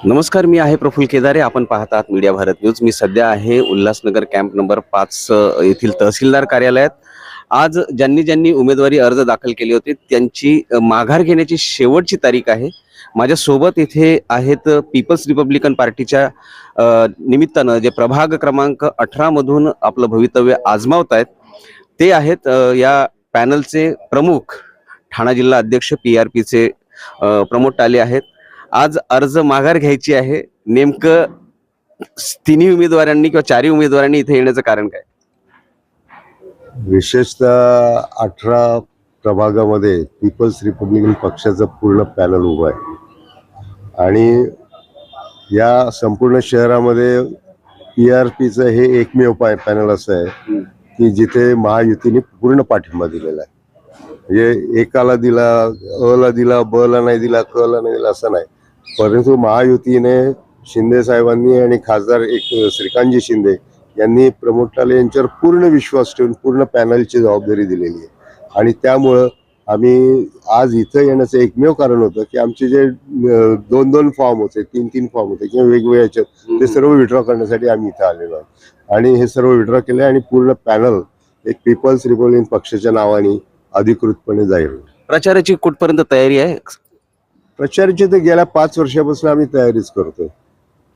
नमस्कार, मी आहे प्रफुल्ल केदारे. आपण पाहतात मीडिया भारत न्यूज. मी सध्या आहे उल्हासनगर कॅम्प नंबर 5 येथील तहसीलदार कार्यालयात. आज ज्यांनी ज्यांनी उमेदवारी अर्ज दाखल केले होते त्यांची माघार घेण्याची शेवटची तारीख आहे. माझ्यासोबत इथे आहेत पीपल्स रिपब्लिकन पार्टीच्या निमित्तानं जे प्रभाग क्रमांक 18 मधून आपलं भवितव्य आजमावत आहेत ते आहेत या पॅनलचे प्रमुख ठाणा जिल्हा अध्यक्ष PRPचे प्रमोद टाले आहेत. आज अर्ज माघार घ्यायची आहे. नेमकं तिन्ही उमेदवारांनी किंवा चारही उमेदवारांनी इथे येण्याचं कारण काय? विशेषतः 18 प्रभागामध्ये पीपल्स रिपब्लिकन पक्षाचं पूर्ण पॅनल उभं आहे आणि या संपूर्ण शहरामध्ये PRPचं हे एकमेव पॅनल असं आहे की जिथे महायुतीने पूर्ण पाठिंबा दिलेला आहे. म्हणजे एकाला दिला, अला दिला, ब ला नाही दिला, क ला नाही दिला असं नाही, परंतु महायुतीने शिंदे साहेबांनी आणि खासदार श्रीकांतजी शिंदे यांनी प्रमोद टाले यांच्यावर पूर्ण विश्वास ठेवून पूर्ण पॅनलची जबाबदारी दिलेली आहे. आणि त्यामुळं आम्ही आज इथं येण्याचं एकमेव कारण होतं की आमचे जे दोन फॉर्म होते, तीन फॉर्म होते किंवा वेगवेगळे याच्यात ते सर्व विड्रॉ करण्यासाठी आम्ही इथं आलेलो आहोत. आणि हे सर्व विड्रॉ केले आणि पूर्ण पॅनल एक पीपल्स रिपब्लिकन पक्षाच्या नावाने अधिकृतपणे जाईल. प्रचाराची कुठपर्यंत तयारी आहे? प्रचाराची तर गेल्या 5 वर्षापासून आम्ही तयारीच करतोय.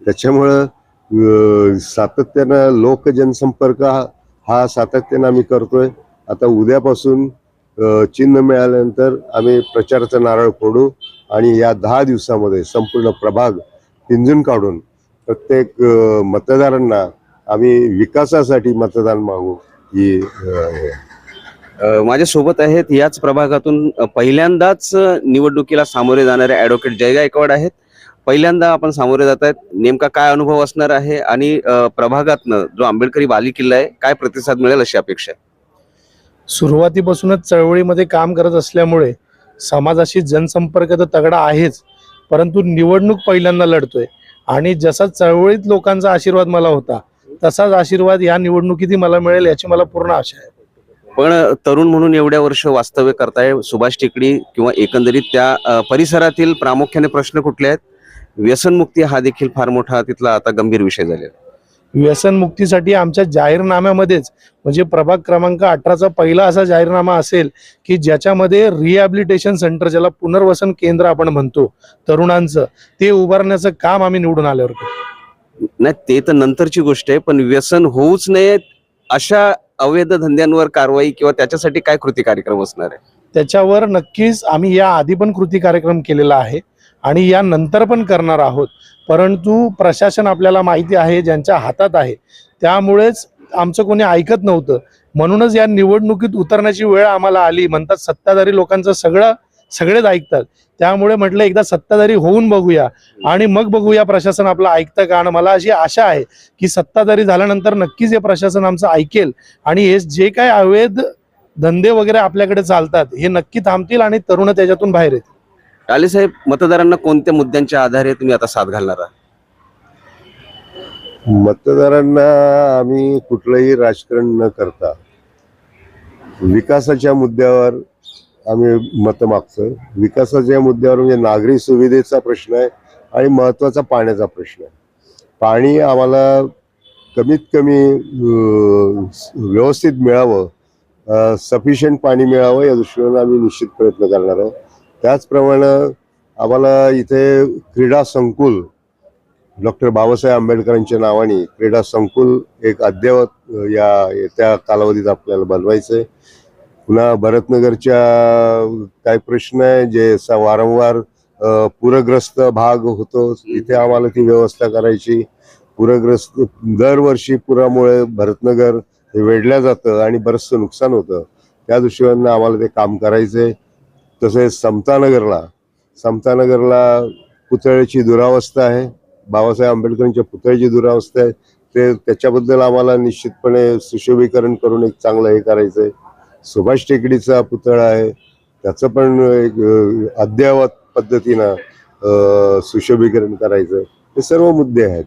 त्याच्यामुळं सातत्यानं लोक जनसंपर्क हा सातत्यानं आम्ही करतोय. आता उद्यापासून चिन्ह मिळाल्यानंतर आम्ही प्रचाराचा नारळ फोडू आणि या 10 दिवसामध्ये संपूर्ण प्रभाग पिंजून काढून प्रत्येक मतदारांना आम्ही विकासासाठी मतदान मागू. ही माझ्यासोबत आहेत याच प्रभागातून पहिल्यांदाच निवडणुकीला सामोरे जाणारे ॲडव्होकेट जय गायकवाड आहेत. पहिल्यांदा आपण सामोरे जात आहेत. नेमका काय अनुभव असणार आहे आणि प्रभागातनं जो आंबेडकरी बालेकिल्ला आहे काय प्रतिसाद मिळेल अशी अपेक्षा आहे? सुरुवातीपासूनच चळवळीमध्ये काम करत असल्यामुळे समाजाशी जनसंपर्क तर तगडा आहेच, परंतु निवडणूक पहिल्यांदा लढतोय आणि जसा चळवळीत लोकांचा आशीर्वाद मला होता तसाच आशीर्वाद या निवडणुकीतही मला मिळेल याची मला पूर्ण आशा आहे. पण तरुण म्हणून एवढ्या वर्ष वास्तव्य करताय सुभाष टेकडी किंवा एकंदरीत त्या परिसरातील प्रामुख्याने प्रश्न कुठले आहेत? व्यसनमुक्ती हा देखील फार मोठा तिथला आता गंभीर विषय झालेला. व्यसनमुक्तीसाठी आमच्या जाहीरनाम्यामध्येच म्हणजे प्रभाग क्रमांक 18चा पहिला असा जाहीरनामा असेल की ज्याच्यामध्ये रिहॅबिलिटेशन सेंटर, ज्याला पुनर्वसन केंद्र आपण म्हणतो तरुणांचं, ते उभारण्याचं काम आम्ही निवडून आल्यावर करू. नाही, ते तर नंतरची गोष्ट आहे, पण व्यसन होऊच नये अशा अवैध धंद्यांवर कारवाई किंवा त्याच्यासाठी काय कृती कार्यक्रम असणार आहे? त्याच्यावर नक्कीच आम्ही या आधी पण कृती कार्यक्रम केलेला आहे आणि या नंतर पण करणार आहोत. परंतु प्रशासन आपल्याला माहिती आहे ज्यांच्या हातात आहे, त्यामुळेच आमचं कोणी ऐकत नव्हतं. म्हणूनच या निवडणुकीत उतरण्याची वेळ आम्हाला आली. म्हणतात सत्ताधारी लोकांचं सगळेच ऐकतात, त्यामुळे म्हटलं एकदा सत्ताधारी होऊन बघूया आणि मग बघूया प्रशासन आपलं ऐकतं का. आणि मला अशी आशा आहे की सत्ताधारी झाल्यानंतर नक्कीच हे प्रशासन आमचं ऐकेल आणि हे जे काय अवैध धंदे वगैरे आपल्याकडे चालतात हे नक्की थांबतील आणि तरुण त्याच्यातून बाहेर येतील. टाले साहेब, मतदारांना कोणत्या मुद्द्यांच्या आधारे तुम्ही आता साथ घालणार आहात? मतदारांना आम्ही कुठलंही राजकारण न करता विकासाच्या मुद्द्यावर आम्ही मतं मागतोय. विकासाच्या मुद्द्यावर म्हणजे नागरी सुविधेचा प्रश्न आहे आणि महत्त्वाचा पाण्याचा प्रश्न आहे. पाणी आम्हाला कमीत कमी व्यवस्थित मिळावं, सफिशियंट पाणी मिळावं या दृष्टीने आम्ही निश्चित प्रयत्न करणार आहोत. त्याचप्रमाणे आम्हाला इथे क्रीडा संकुल, डॉक्टर बाबासाहेब आंबेडकरांच्या नावाने क्रीडा संकुल एक अद्ययावत या येत्या कालावधीत आपल्याला बनवायचं आहे. पुन्हा भरतनगरच्या काय प्रश्न आहे जे वारंवार पूरग्रस्त भाग होतो, तिथे आम्हाला ती व्यवस्था करायची. पूरग्रस्त दरवर्षी पुरामुळे भरतनगर हे वेढलं जातं आणि बरंचसं नुकसान होतं, त्या दृष्टीने आम्हाला ते काम करायचंय. तसेच समतानगरला पुतळ्याची दुरावस्था आहे, बाबासाहेब आंबेडकरांच्या पुतळ्याची दुरावस्था आहे, त्याच्याबद्दल आम्हाला निश्चितपणे सुशोभीकरण करून एक चांगलं हे करायचंय. सुभाष टेकडीचा पुतळा आहे, त्याचं पण एक अद्ययावत पद्धतीनं सुशोभीकरण करायचं. हे सर्व मुद्दे आहेत.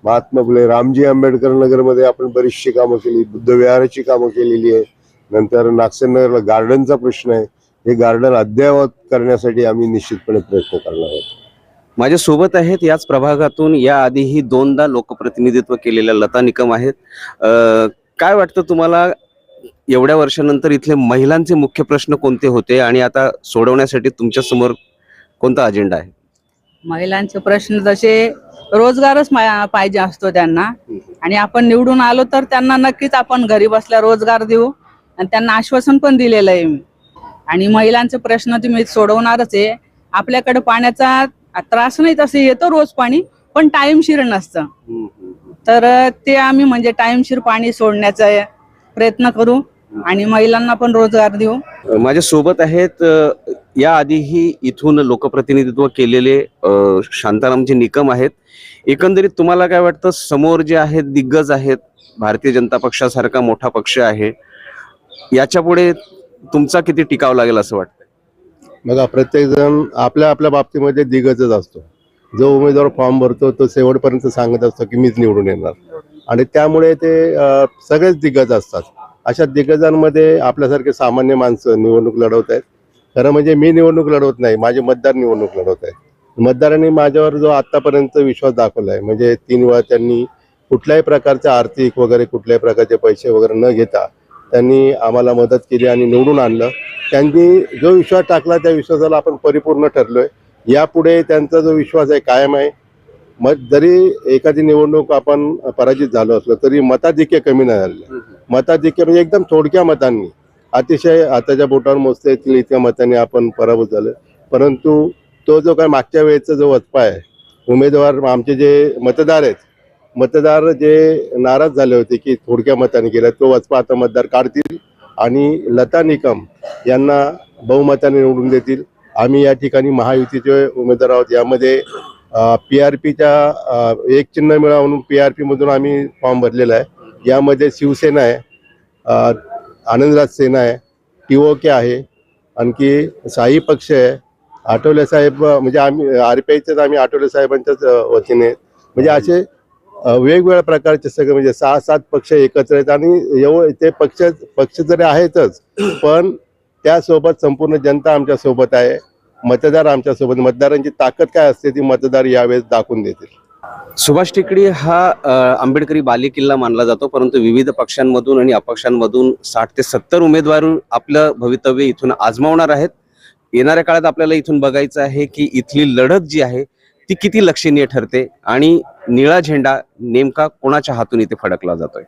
महात्मा फुले, रामजी आंबेडकर नगरमध्ये आपण बरीचशी कामं केली, बुद्ध विहाराची कामं केलेली आहे. नंतर नागसेनगरला गार्डनचा प्रश्न आहे, हे गार्डन अद्ययावत करण्यासाठी आम्ही निश्चितपणे प्रयत्न करणार आहोत. माझ्या सोबत आहेत याच प्रभागातून या आधीही 2दा लोकप्रतिनिधित्व केलेल्या लता निकम आहेत. काय वाटतं तुम्हाला, एवढ्या वर्षानंतर इथले महिलांचे मुख्य प्रश्न कोणते होते आणि आता सोडवण्यासाठी तुमच्या समोर कोणता अजेंडा आहे? महिलांचे प्रश्न तसे रोजगारच पाहिजे असतो त्यांना, आणि आपण निवडून आलो तर त्यांना नक्कीच आपण घरी बसल्या रोजगार देऊ, आणि त्यांना आश्वासन पण दिलेलं आहे मी. आणि महिलांचे प्रश्न तुम्ही सोडवणारच आहे. आपल्याकडे पाण्याचा त्रास नाही, तसे येतो रोज पाणी, पण टाइमशीर नसतं. तर ते आम्ही म्हणजे टाइमशीर पाणी सोडण्याचा प्रयत्न करू आणि महिलांना पण रोजगार देऊ. माझ्या सोबत आहेत या आधीही इथून लोकप्रतिनिधित्व केलेले शांतारामजी निकम आहेत. एकंदरीत तुम्हाला काय वाटतं, समोर जे आहेत दिग्गज आहेत, भारतीय जनता पक्षासारखा मोठा पक्ष आहे, याच्या पुढे तुमचा किती टिकाव लागेल असं वाटतं? बघा, प्रत्येक जण आपल्या आपल्या बाबतीमध्ये दिग्गजच असतो. जो उमेदवार फॉर्म भरतो तो शेवटपर्यंत सांगत असतो की मीच निवडून येणार, आणि त्यामुळे ते सगळेच दिग्गज असतात. अशा दिग्गजांमध्ये आपल्यासारखे सामान्य माणसं निवडणूक लढवत आहेत. खरं म्हणजे मी निवडणूक लढवत नाही, माझे मतदार निवडणूक लढवत आहेत. मतदारांनी माझ्यावर जो आतापर्यंत विश्वास दाखवला आहे, म्हणजे 3 वेळा त्यांनी कुठल्याही प्रकारचे आर्थिक वगैरे कुठल्याही प्रकारचे पैसे वगैरे न घेता त्यांनी आम्हाला मदत केली आणि निवडून आणलं. त्यांनी जो विश्वास टाकला त्या विश्वासाला आपण परिपूर्ण ठरलोय. यापुढे त्यांचा जो विश्वास आहे कायम आहे. जरी एखादी निवडणूक आपण पराजित झालो असलो तरी मताधिक्य कमी नाही झाले. मताधिक्य म्हणजे एकदम थोडक्या मतांनी, अतिशय हाताच्या बोटावर मोजता येतील इतक्या मतांनी आपण पराभूत झालो. परंतु तो जो काय मागच्या वेळेचा जो वचपा आहे, उमेदवार आमचे जे मतदार जे नाराज झाले होते की थोडक्या मताने केला, तो वचपा आता मतदार काढतील आणि लता निकम यांना बहुमताने निवडून देतील. आम्ही या ठिकाणी महायुतीचे उमेदवार आहोत. यामध्ये PRPच्या एक चिन्ह मिळावं म्हणून PRP मधून आम्ही फॉर्म भरलेला आहे. यामध्ये शिवसेना आहे, आनंदराज सेना आहे, TOK आहे, आणखी साई पक्ष आहे, आठवले साहेब म्हणजे आम्ही RPIचेच आम्ही आठवले साहेबांच्याच वतीने, म्हणजे असे वेगवेगळ्या प्रकारचे सगळे म्हणजे 6-7 पक्ष एकत्र आहेत. आणि ते पक्ष जरी आहेतच, पण त्यासोबत संपूर्ण जनता आमच्या सोबत आहे, मतदार आमच्या सोबत. मतदारांची ताकद काय असते ती मतदार यावेळेस दाखवून देतील. सुभाष टेकडी हा आंबेडकरी बालेकिल्ला मानला जातो, परंतु विविध पक्षांमधून आणि अपक्षांमधून 60 ते 70 उमेदवार आपलं भवितव्य इथून आजमावणार आहेत. येणाऱ्या काळात आपल्याला इथून बघायचं आहे की इथली लढत जी आहे ती किती लक्षणीय ठरते आणि निळा झेंडा नेमका कोणाच्या हातून इथे फडकला जातोय.